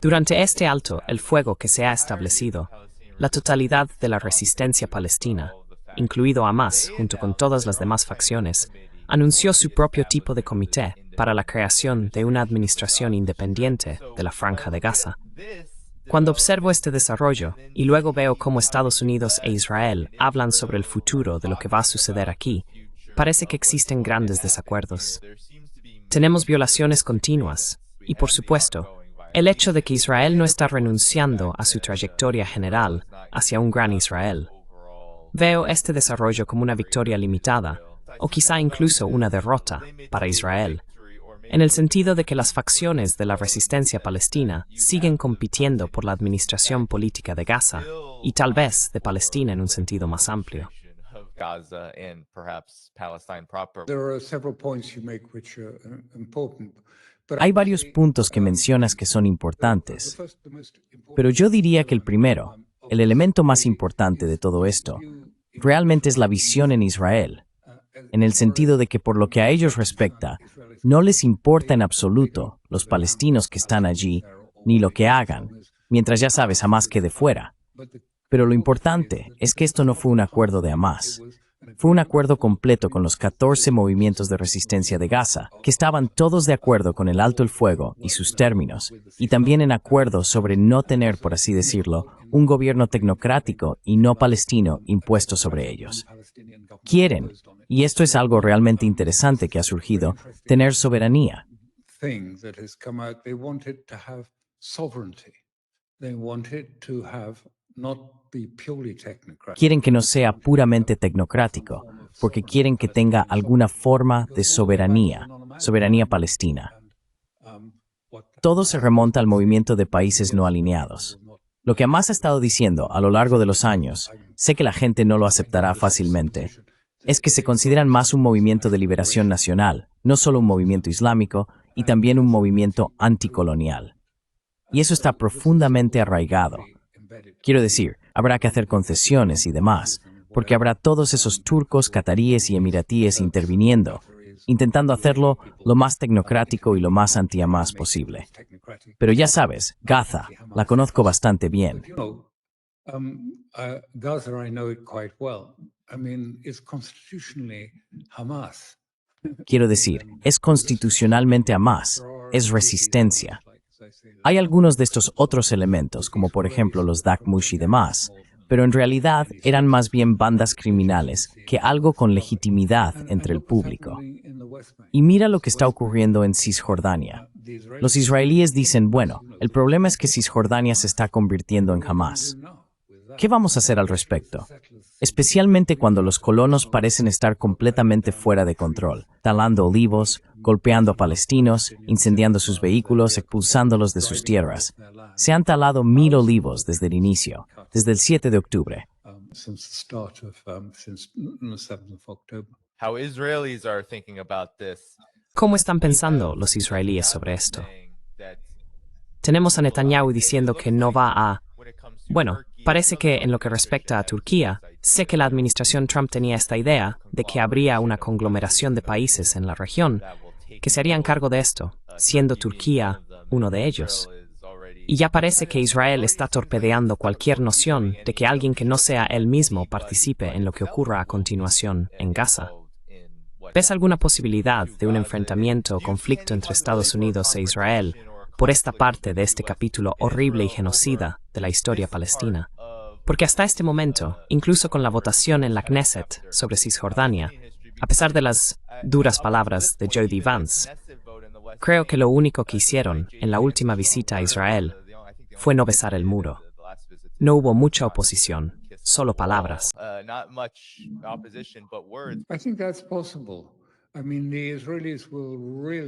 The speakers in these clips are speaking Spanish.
Durante este alto el fuego que se ha establecido, la totalidad de la resistencia palestina, incluido Hamás junto con todas las demás facciones, anunció su propio tipo de comité para la creación de una administración independiente de la Franja de Gaza. Cuando observo este desarrollo y luego veo cómo Estados Unidos e Israel hablan sobre el futuro de lo que va a suceder aquí, parece que existen grandes desacuerdos. Tenemos violaciones continuas y, por supuesto, el hecho de que Israel no está renunciando a su trayectoria general hacia un gran Israel. Veo este desarrollo como una victoria limitada, o quizá incluso una derrota para Israel, en el sentido de que las facciones de la resistencia palestina siguen compitiendo por la administración política de Gaza y tal vez de Palestina en un sentido más amplio. Hay varios puntos que mencionas que son importantes, pero yo diría que el primero, el elemento más importante de todo esto, realmente es la visión en Israel, en el sentido de que por lo que a ellos respecta, no les importa en absoluto los palestinos que están allí, ni lo que hagan, mientras ya sabes Hamás quede fuera. Pero lo importante es que esto no fue un acuerdo de Hamás. Fue un acuerdo completo con los 14 movimientos de resistencia de Gaza, que estaban todos de acuerdo con el alto el fuego y sus términos, y también en acuerdo sobre no tener, por así decirlo, un gobierno tecnocrático y no palestino impuesto sobre ellos. Quieren, y esto es algo realmente interesante que ha surgido, tener soberanía. Quieren que no sea puramente tecnocrático, porque quieren que tenga alguna forma de soberanía palestina. Todo se remonta al movimiento de países no alineados. Lo que Hamás ha estado diciendo a lo largo de los años, sé que la gente no lo aceptará fácilmente, es que se consideran más un movimiento de liberación nacional, no solo un movimiento islámico, y también un movimiento anticolonial. Y eso está profundamente arraigado. Quiero decir, habrá que hacer concesiones y demás, porque habrá todos esos turcos, cataríes y emiratíes interviniendo, intentando hacerlo lo más tecnocrático y lo más anti-Hamás posible. Pero ya sabes, Gaza, la conozco bastante bien. Quiero decir, es constitucionalmente Hamás, es resistencia. Hay algunos de estos otros elementos, como por ejemplo los Dakmush y demás, pero en realidad eran más bien bandas criminales que algo con legitimidad entre el público. Y mira lo que está ocurriendo en Cisjordania. Los israelíes dicen, bueno, el problema es que Cisjordania se está convirtiendo en Hamás. ¿Qué vamos a hacer al respecto? Especialmente cuando los colonos parecen estar completamente fuera de control, talando olivos, golpeando a palestinos, incendiando sus vehículos, expulsándolos de sus tierras. Se han talado 1000 olivos desde el inicio, desde el 7 de octubre. ¿Cómo están pensando los israelíes sobre esto? Tenemos a Netanyahu diciendo que no va a... Bueno, parece que en lo que respecta a Turquía, sé que la administración Trump tenía esta idea de que habría una conglomeración de países en la región que se harían cargo de esto, siendo Turquía uno de ellos. Y ya parece que Israel está torpedeando cualquier noción de que alguien que no sea él mismo participe en lo que ocurra a continuación en Gaza. ¿Ves alguna posibilidad de un enfrentamiento o conflicto entre Estados Unidos e Israel por esta parte de este capítulo horrible y genocida de la historia palestina? Porque hasta este momento, incluso con la votación en la Knesset sobre Cisjordania, a pesar de las duras palabras de J.D. Vance, creo que lo único que hicieron en la última visita a Israel fue no besar el muro. No hubo mucha oposición, solo palabras.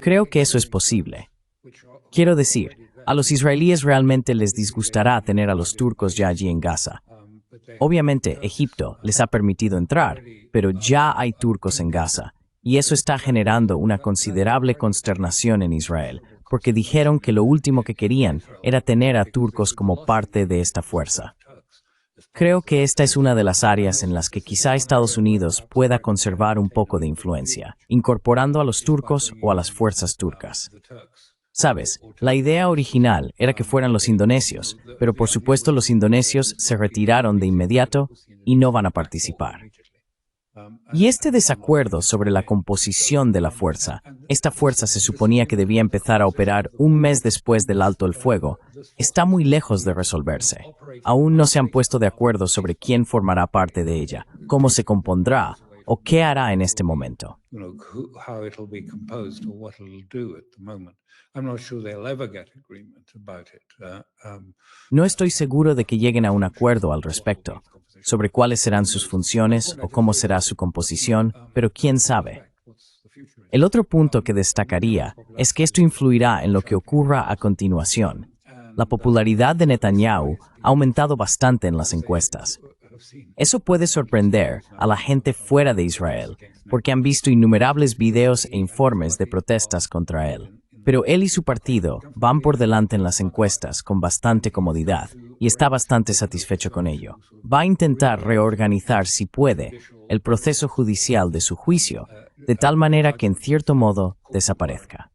Creo que eso es posible. Quiero decir, a los israelíes realmente les disgustará tener a los turcos ya allí en Gaza. Obviamente, Egipto les ha permitido entrar, pero ya hay turcos en Gaza, y eso está generando una considerable consternación en Israel, porque dijeron que lo último que querían era tener a turcos como parte de esta fuerza. Creo que esta es una de las áreas en las que quizá Estados Unidos pueda conservar un poco de influencia, incorporando a los turcos o a las fuerzas turcas. Sabes, la idea original era que fueran los indonesios, pero por supuesto los indonesios se retiraron de inmediato y no van a participar. Y este desacuerdo sobre la composición de la fuerza, esta fuerza se suponía que debía empezar a operar un mes después del alto el fuego, está muy lejos de resolverse. Aún no se han puesto de acuerdo sobre quién formará parte de ella, cómo se compondrá o qué hará en este momento. No estoy seguro de que lleguen a un acuerdo al respecto, sobre cuáles serán sus funciones o cómo será su composición, pero quién sabe. El otro punto que destacaría es que esto influirá en lo que ocurra a continuación. La popularidad de Netanyahu ha aumentado bastante en las encuestas. Eso puede sorprender a la gente fuera de Israel, porque han visto innumerables videos e informes de protestas contra él. Pero él y su partido van por delante en las encuestas con bastante comodidad y está bastante satisfecho con ello. Va a intentar reorganizar, si puede, el proceso judicial de su juicio, de tal manera que en cierto modo desaparezca.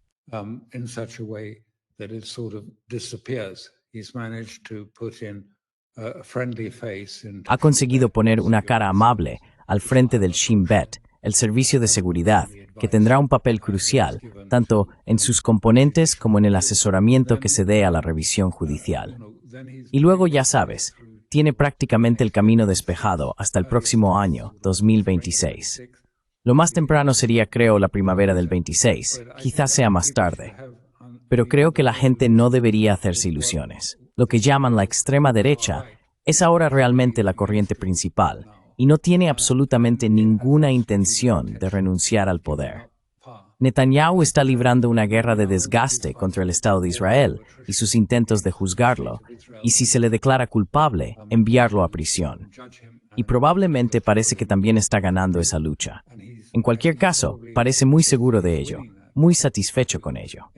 Ha conseguido poner una cara amable al frente del Shin Bet, el servicio de seguridad, que tendrá un papel crucial, tanto en sus componentes como en el asesoramiento que se dé a la revisión judicial. Y luego, ya sabes, tiene prácticamente el camino despejado hasta el próximo año, 2026. Lo más temprano sería, creo, la primavera del 26, quizás sea más tarde. Pero creo que la gente no debería hacerse ilusiones. Lo que llaman la extrema derecha es ahora realmente la corriente principal, y no tiene absolutamente ninguna intención de renunciar al poder. Netanyahu está librando una guerra de desgaste contra el Estado de Israel y sus intentos de juzgarlo, y si se le declara culpable, enviarlo a prisión. Y probablemente parece que también está ganando esa lucha. En cualquier caso, parece muy seguro de ello, muy satisfecho con ello.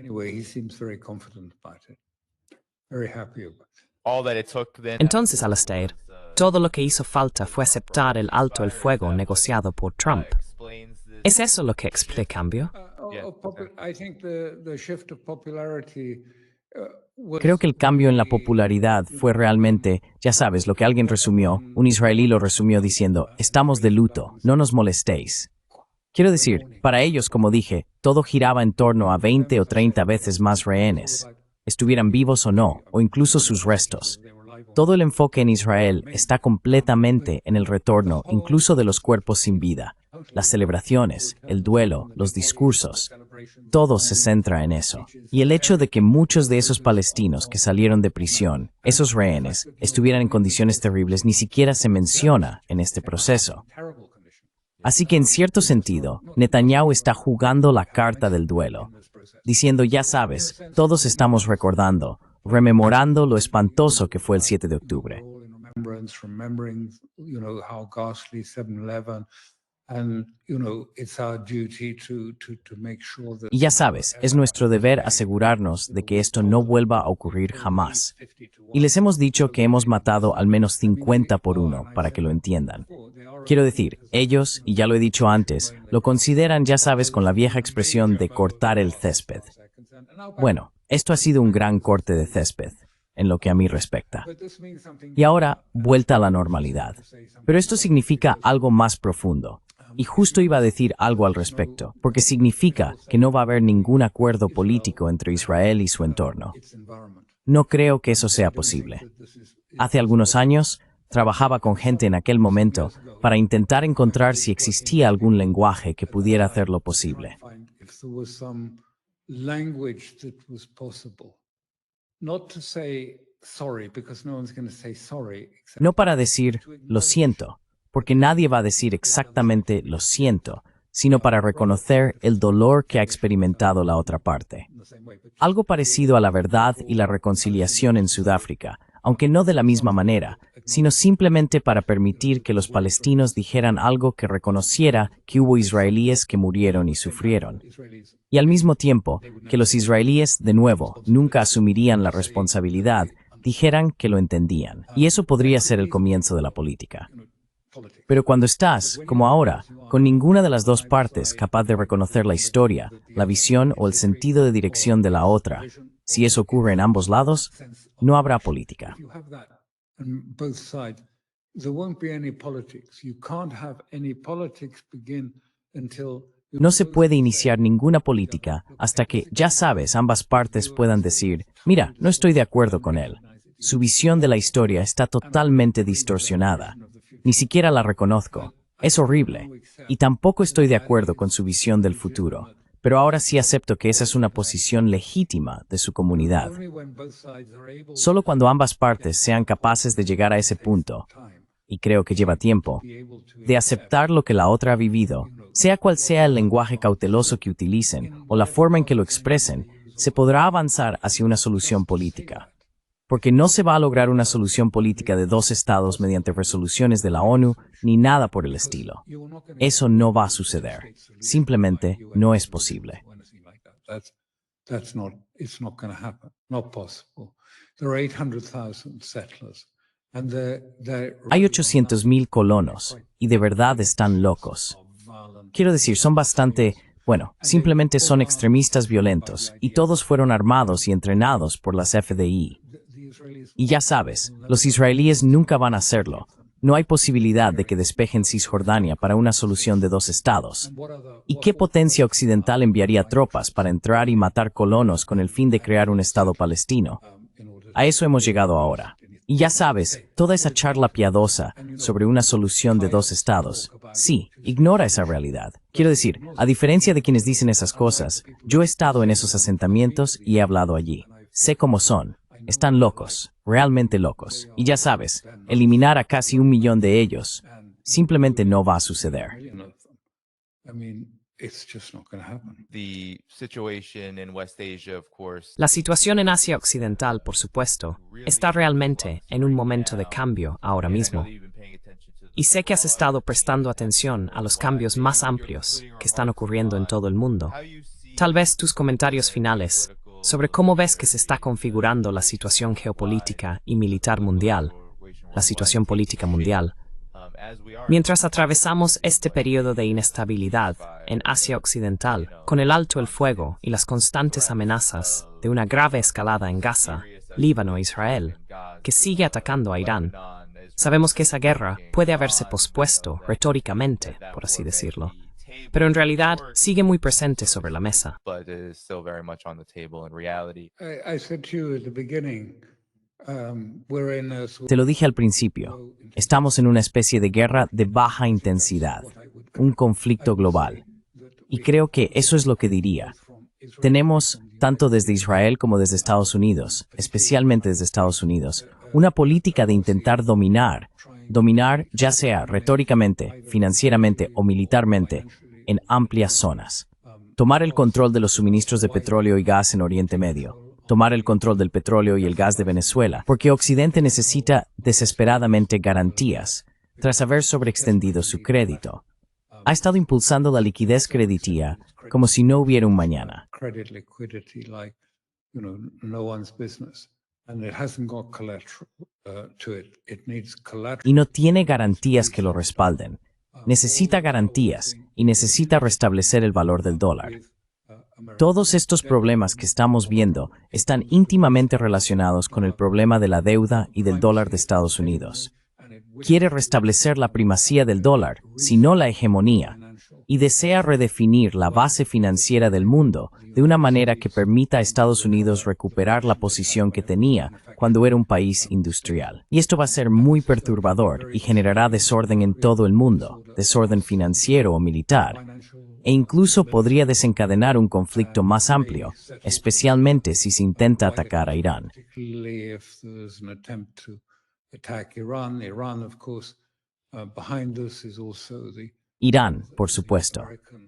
Entonces, Alastair, todo lo que hizo falta fue aceptar el alto el fuego negociado por Trump. ¿Es eso lo que explica el cambio? Creo que el cambio en la popularidad fue realmente, ya sabes, lo que alguien resumió, un israelí lo resumió diciendo, estamos de luto, no nos molestéis. Quiero decir, para ellos, como dije, todo giraba en torno a 20 o 30 veces más rehenes, estuvieran vivos o no, o incluso sus restos. Todo el enfoque en Israel está completamente en el retorno, incluso de los cuerpos sin vida. Las celebraciones, el duelo, los discursos, todo se centra en eso. Y el hecho de que muchos de esos palestinos que salieron de prisión, esos rehenes, estuvieran en condiciones terribles, ni siquiera se menciona en este proceso. Así que en cierto sentido, Netanyahu está jugando la carta del duelo, diciendo, ya sabes, todos estamos recordando, rememorando lo espantoso que fue el 7 de octubre. Y ya sabes, es nuestro deber asegurarnos de que esto no vuelva a ocurrir jamás. Y les hemos dicho que hemos matado al menos 50 por uno, para que lo entiendan. Quiero decir, ellos, y ya lo he dicho antes, lo consideran, ya sabes, con la vieja expresión de cortar el césped. Bueno, esto ha sido un gran corte de césped, en lo que a mí respecta. Y ahora, vuelta a la normalidad. Pero esto significa algo más profundo. Y justo iba a decir algo al respecto, porque significa que no va a haber ningún acuerdo político entre Israel y su entorno. No creo que eso sea posible. Hace algunos años, trabajaba con gente en aquel momento para intentar encontrar si existía algún lenguaje que pudiera hacerlo posible. No para decir, lo siento, porque nadie va a decir exactamente lo siento, sino para reconocer el dolor que ha experimentado la otra parte. Algo parecido a la verdad y la reconciliación en Sudáfrica, aunque no de la misma manera, sino simplemente para permitir que los palestinos dijeran algo que reconociera que hubo israelíes que murieron y sufrieron. Y al mismo tiempo, que los israelíes, de nuevo, nunca asumirían la responsabilidad, dijeran que lo entendían. Y eso podría ser el comienzo de la política. Pero cuando estás, como ahora, con ninguna de las dos partes capaz de reconocer la historia, la visión o el sentido de dirección de la otra, si eso ocurre en ambos lados, no habrá política. No se puede iniciar ninguna política hasta que, ya sabes, ambas partes puedan decir, mira, no estoy de acuerdo con él. Su visión de la historia está totalmente distorsionada. Ni siquiera la reconozco. Es horrible. Y tampoco estoy de acuerdo con su visión del futuro. Pero ahora sí acepto que esa es una posición legítima de su comunidad. Solo cuando ambas partes sean capaces de llegar a ese punto, y creo que lleva tiempo, de aceptar lo que la otra ha vivido, sea cual sea el lenguaje cauteloso que utilicen o la forma en que lo expresen, se podrá avanzar hacia una solución política. Porque no se va a lograr una solución política de dos estados mediante resoluciones de la ONU ni nada por el estilo. Eso no va a suceder. Simplemente no es posible. Hay 800,000 colonos y de verdad están locos. Quiero decir, son bastante, simplemente son extremistas violentos y todos fueron armados y entrenados por las FDI. Y ya sabes, los israelíes nunca van a hacerlo. No hay posibilidad de que despejen Cisjordania para una solución de dos estados. ¿Y qué potencia occidental enviaría tropas para entrar y matar colonos con el fin de crear un estado palestino? A eso hemos llegado ahora. Y ya sabes, toda esa charla piadosa sobre una solución de dos estados, sí, ignora esa realidad. Quiero decir, a diferencia de quienes dicen esas cosas, yo he estado en esos asentamientos y he hablado allí. Sé cómo son. Están locos, realmente locos. Y ya sabes, eliminar a casi 1 millón de ellos simplemente no va a suceder. La situación en Asia Occidental, por supuesto, está realmente en un momento de cambio ahora mismo. Y sé que has estado prestando atención a los cambios más amplios que están ocurriendo en todo el mundo. Tal vez tus comentarios finales sobre cómo ves que se está configurando la situación geopolítica y militar mundial, la situación política mundial. Mientras atravesamos este periodo de inestabilidad en Asia Occidental, con el alto el fuego y las constantes amenazas de una grave escalada en Gaza, Líbano e Israel, que sigue atacando a Irán, sabemos que esa guerra puede haberse pospuesto retóricamente, por así decirlo, pero en realidad sigue muy presente sobre la mesa. Te lo dije al principio, estamos en una especie de guerra de baja intensidad, un conflicto global. Y creo que eso es lo que diría. Tenemos, tanto desde Israel como desde Estados Unidos, especialmente desde Estados Unidos, una política de intentar dominar ya sea retóricamente, financieramente o militarmente, en amplias zonas. Tomar el control de los suministros de petróleo y gas en Oriente Medio. Tomar el control del petróleo y el gas de Venezuela, porque Occidente necesita desesperadamente garantías, tras haber sobreextendido su crédito. Ha estado impulsando la liquidez crediticia como si no hubiera un mañana. Y no tiene garantías que lo respalden. Necesita garantías y necesita restablecer el valor del dólar. Todos estos problemas que estamos viendo están íntimamente relacionados con el problema de la deuda y del dólar de Estados Unidos. Quiere restablecer la primacía del dólar, si no la hegemonía, y desea redefinir la base financiera del mundo de una manera que permita a Estados Unidos recuperar la posición que tenía cuando era un país industrial. Y esto va a ser muy perturbador y generará desorden en todo el mundo, desorden financiero o militar, e incluso podría desencadenar un conflicto más amplio, especialmente si se intenta atacar a Irán. Irán, por supuesto.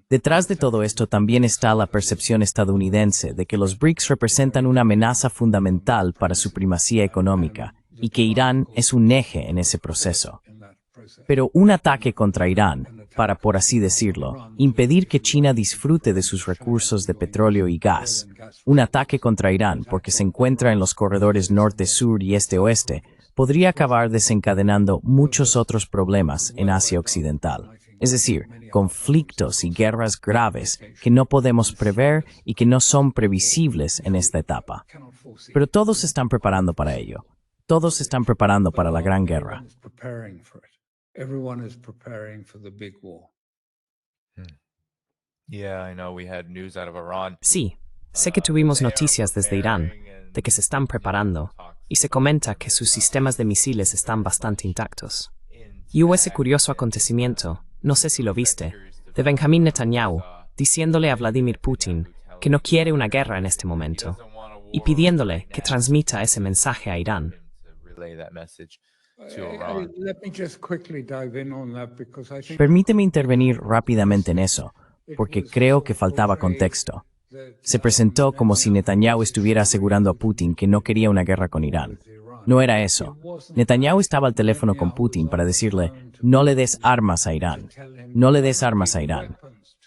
Detrás de todo esto también está la percepción estadounidense de que los BRICS representan una amenaza fundamental para su primacía económica y que Irán es un eje en ese proceso. Pero un ataque contra Irán, para, por así decirlo, impedir que China disfrute de sus recursos de petróleo y gas, un ataque contra Irán porque se encuentra en los corredores norte-sur y este-oeste, podría acabar desencadenando muchos otros problemas en Asia Occidental. Es decir, conflictos y guerras graves que no podemos prever y que no son previsibles en esta etapa. Pero todos se están preparando para ello. Todos se están preparando para la Gran Guerra. Sí, sé que tuvimos noticias desde Irán de que se están preparando y se comenta que sus sistemas de misiles están bastante intactos. Y hubo ese curioso acontecimiento, no sé si lo viste, de Benjamin Netanyahu diciéndole a Vladimir Putin que no quiere una guerra en este momento y pidiéndole que transmita ese mensaje a Irán. Permíteme intervenir rápidamente en eso, porque creo que faltaba contexto. Se presentó como si Netanyahu estuviera asegurando a Putin que no quería una guerra con Irán. No era eso. Netanyahu estaba al teléfono con Putin para decirle, no le des armas a Irán. No le des armas a Irán.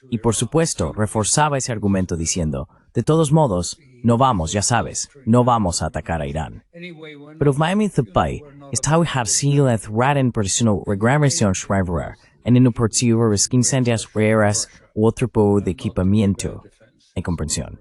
Y por supuesto, reforzaba ese argumento diciendo, de todos modos, no vamos, ya sabes, no vamos a atacar a Irán. Pero Miami Thupai está harsiel et raden personal regramación schreiber en un portivo incendias raras u otro tipo de equipamiento en comprensión.